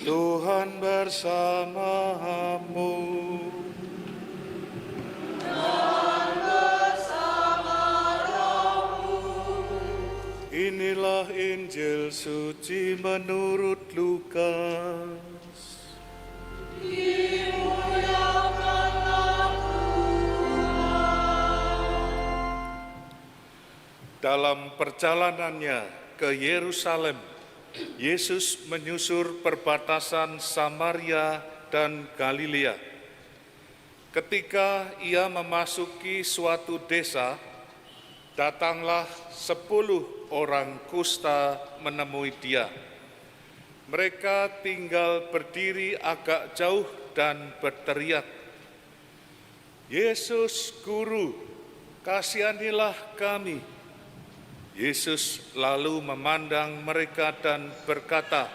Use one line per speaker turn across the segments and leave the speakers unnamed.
Tuhan bersamamu.
Dan bersama rohmu.
Inilah Injil suci menurut Lukas.
Dimuliakanlah Tuhan.
Dalam perjalanannya ke Yerusalem, Yesus menyusur perbatasan Samaria dan Galilea. Ketika ia memasuki suatu desa, datanglah 10 orang kusta menemui dia. Mereka tinggal berdiri agak jauh dan berteriak, "Yesus, Guru, kasihanilah kami." Yesus lalu memandang mereka dan berkata,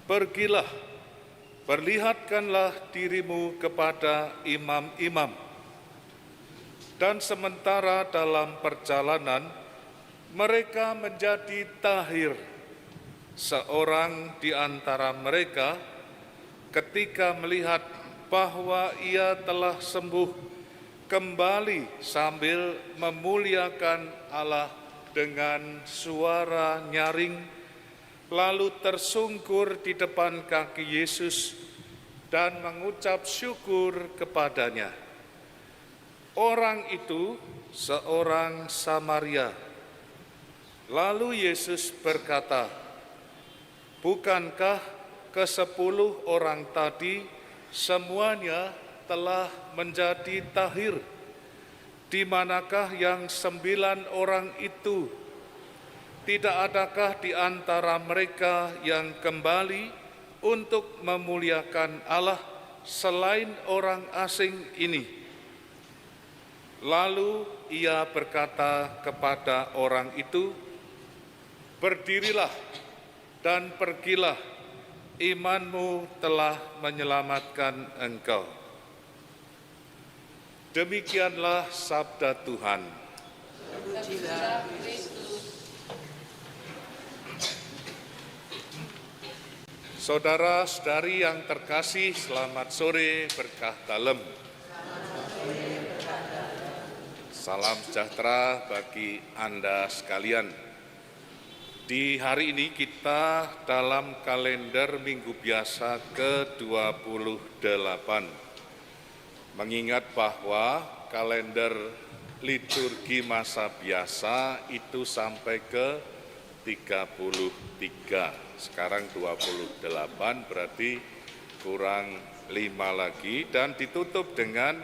"Pergilah, perlihatkanlah dirimu kepada imam-imam." Dan sementara dalam perjalanan, mereka menjadi tahir. Seorang di antara mereka, ketika melihat bahwa ia telah sembuh, kembali sambil memuliakan Allah dengan suara nyaring, lalu tersungkur di depan kaki Yesus dan mengucap syukur kepadanya. Orang itu seorang Samaria. Lalu Yesus berkata, "Bukankah ke-10 orang tadi semuanya telah menjadi tahir? Di manakah yang 9 orang itu? Tidak adakah di antara mereka yang kembali untuk memuliakan Allah selain orang asing ini?" Lalu ia berkata kepada orang itu, "Berdirilah dan pergilah, imanmu telah menyelamatkan engkau." Demikianlah sabda Tuhan.
Terpujilah Kristus.
Saudara-saudari yang terkasih, selamat sore, berkah dalem. Salam sejahtera bagi Anda sekalian. Di hari ini kita dalam kalender minggu biasa ke-28. Mengingat bahwa kalender liturgi masa biasa itu sampai ke 33. Sekarang 28 berarti kurang 5 lagi dan ditutup dengan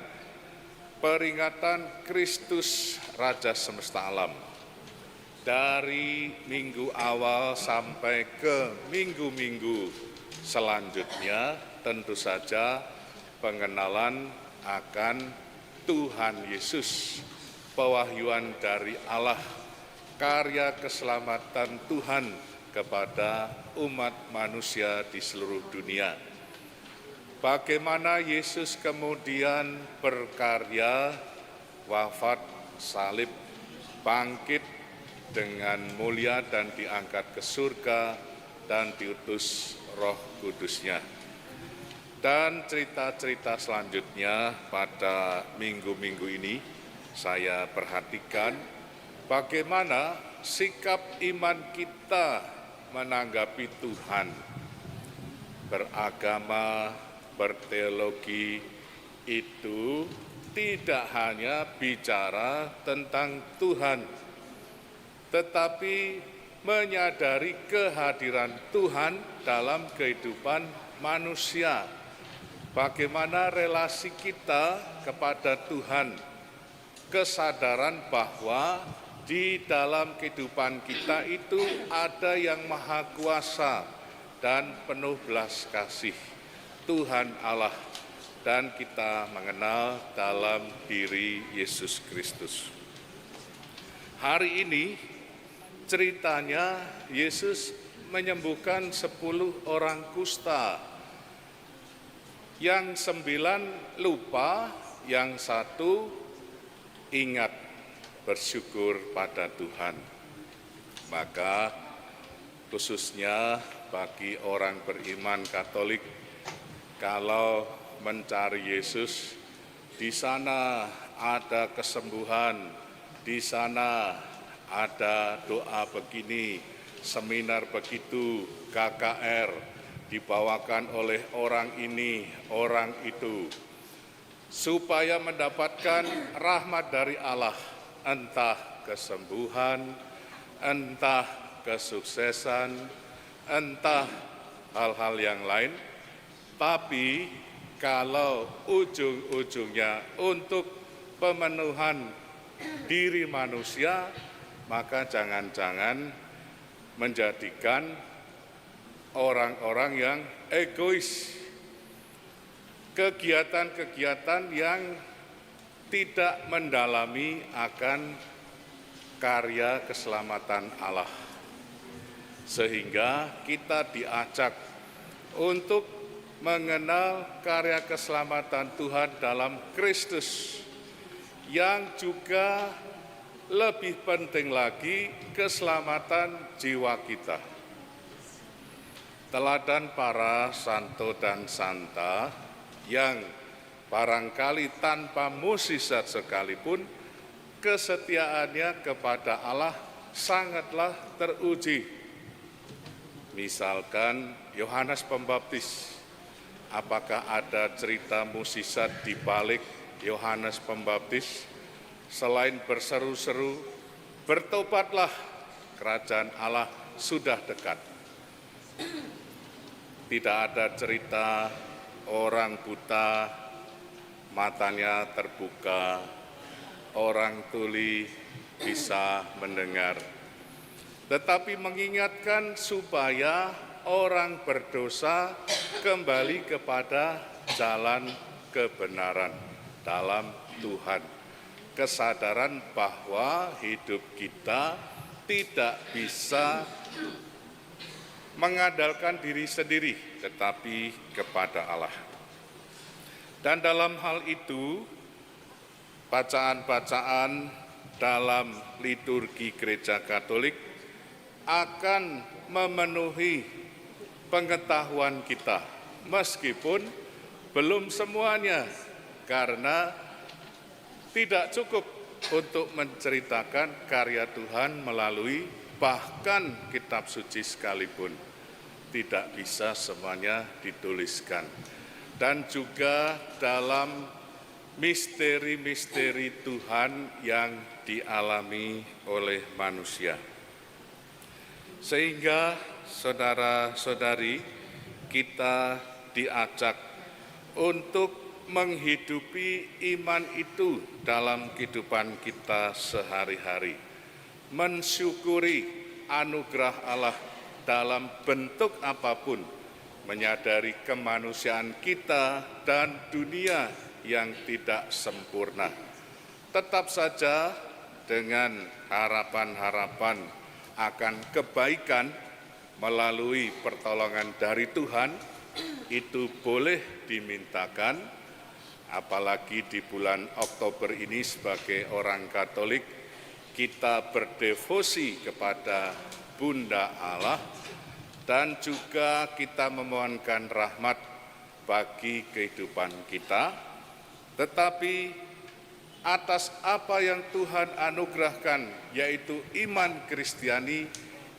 peringatan Kristus Raja Semesta Alam. Dari minggu awal sampai ke minggu-minggu selanjutnya tentu saja pengenalan akan Tuhan Yesus, pewahyuan dari Allah, karya keselamatan Tuhan kepada umat manusia di seluruh dunia. Bagaimana Yesus kemudian berkarya, wafat, salib, bangkit dengan mulia dan diangkat ke surga dan diutus Roh Kudus-Nya. Dan cerita-cerita selanjutnya pada minggu-minggu ini saya perhatikan bagaimana sikap iman kita menanggapi Tuhan. Beragama, berteologi itu tidak hanya bicara tentang Tuhan, tetapi menyadari kehadiran Tuhan dalam kehidupan manusia. Bagaimana relasi kita kepada Tuhan, kesadaran bahwa di dalam kehidupan kita itu ada yang maha kuasa dan penuh belas kasih, Tuhan Allah, dan kita mengenal dalam diri Yesus Kristus. Hari ini ceritanya Yesus menyembuhkan 10 orang kusta. Yang 9 lupa, yang 1 ingat bersyukur pada Tuhan. Maka khususnya bagi orang beriman Katolik, kalau mencari Yesus, di sana ada kesembuhan, di sana ada doa begini, seminar begitu, KKR, dibawakan oleh orang ini, orang itu, supaya mendapatkan rahmat dari Allah, entah kesembuhan, entah kesuksesan, entah hal-hal yang lain. Tapi kalau ujung-ujungnya untuk pemenuhan diri manusia, maka jangan-jangan menjadikan orang-orang yang egois, kegiatan-kegiatan yang tidak mendalami akan karya keselamatan Allah. Sehingga kita diajak untuk mengenal karya keselamatan Tuhan dalam Kristus, yang juga lebih penting lagi keselamatan jiwa kita. Teladan para santo dan santa yang barangkali tanpa mukjizat sekalipun, kesetiaannya kepada Allah sangatlah teruji. Misalkan Yohanes Pembaptis, apakah ada cerita mukjizat di balik Yohanes Pembaptis? Selain berseru-seru, bertobatlah, kerajaan Allah sudah dekat. Tidak ada cerita orang buta matanya terbuka, orang tuli bisa mendengar. Tetapi mengingatkan supaya orang berdosa kembali kepada jalan kebenaran dalam Tuhan. Kesadaran bahwa hidup kita tidak bisa mengandalkan diri sendiri, tetapi kepada Allah. Dan dalam hal itu, bacaan-bacaan dalam liturgi Gereja Katolik akan memenuhi pengetahuan kita, meskipun belum semuanya, karena tidak cukup untuk menceritakan karya Tuhan melalui bahkan kitab suci sekalipun. Tidak bisa semuanya dituliskan. Dan juga dalam misteri-misteri Tuhan yang dialami oleh manusia. Sehingga saudara-saudari, kita diajak untuk menghidupi iman itu dalam kehidupan kita sehari-hari. Mensyukuri anugerah Allah dalam bentuk apapun, menyadari kemanusiaan kita dan dunia yang tidak sempurna. Tetap saja dengan harapan-harapan akan kebaikan melalui pertolongan dari Tuhan, itu boleh dimintakan, apalagi di bulan Oktober ini sebagai orang Katolik, kita berdevosi kepada Bunda Allah, dan juga kita memohonkan rahmat bagi kehidupan kita. Tetapi atas apa yang Tuhan anugerahkan, yaitu iman Kristiani,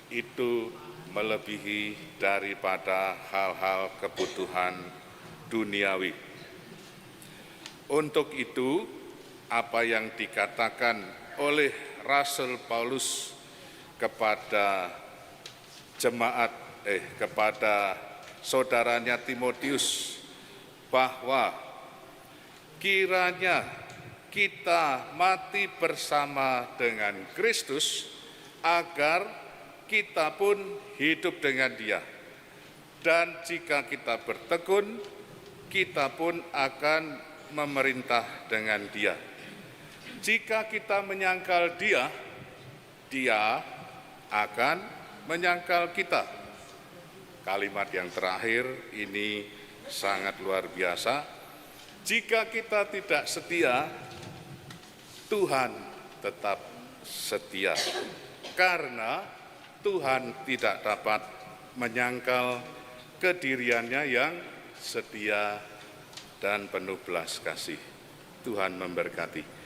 itu melebihi daripada hal-hal kebutuhan duniawi. Untuk itu, apa yang dikatakan oleh Rasul Paulus kepada kepada saudaranya Timotius, bahwa kiranya kita mati bersama dengan Kristus, agar kita pun hidup dengan Dia. Dan jika kita bertekun, kita pun akan memerintah dengan Dia. Jika kita menyangkal Dia, Dia akan menyangkal kita. Kalimat yang terakhir ini sangat luar biasa. Jika kita tidak setia, Tuhan tetap setia. Karena Tuhan tidak dapat menyangkal kediriannya yang setia dan penuh belas kasih. Tuhan memberkati.